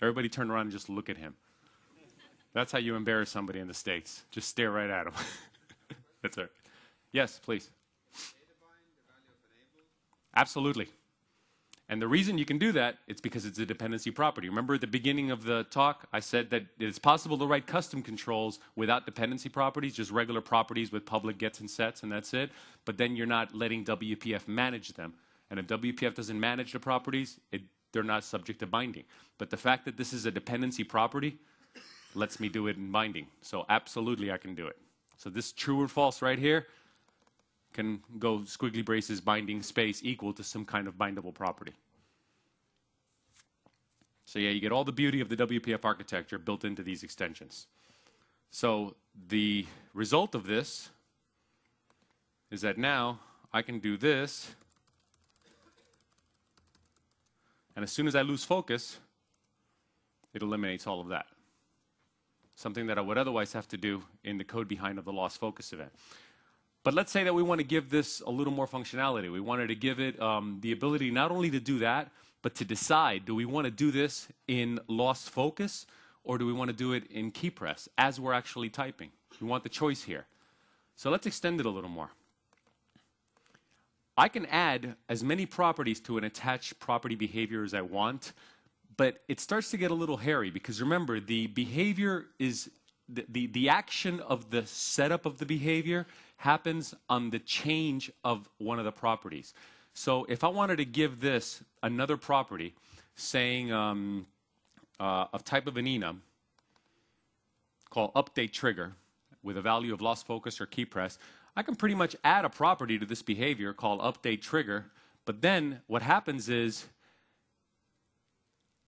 Everybody turn around and just look at him. That's how you embarrass somebody in the States. Just stare right at him. That's right. Yes, please. Absolutely. And the reason you can do that, it's because it's a dependency property. Remember at the beginning of the talk, I said that it's possible to write custom controls without dependency properties, just regular properties with public gets and sets, and that's it. But then you're not letting WPF manage them. And if WPF doesn't manage the properties, they're not subject to binding. But the fact that this is a dependency property lets me do it in binding. So absolutely I can do it. So this true or false right here can go squiggly braces binding space equal to some kind of bindable property. So yeah, you get all the beauty of the WPF architecture built into these extensions. So the result of this is that now I can do this, and as soon as I lose focus, it eliminates all of that. Something that I would otherwise have to do in the code behind of the lost focus event. But let's say that we want to give this a little more functionality. We wanted to give it the ability not only to do that, but to decide, do we want to do this in lost focus, or do we want to do it in key press as we're actually typing? We want the choice here. So let's extend it a little more. I can add as many properties to an attached property behavior as I want, but it starts to get a little hairy because remember, the behavior is, the action of the setup of the behavior happens on the change of one of the properties. So if I wanted to give this another property, saying of type of an enum, called update trigger, with a value of lost focus or key press, I can pretty much add a property to this behavior called update trigger, but then what happens is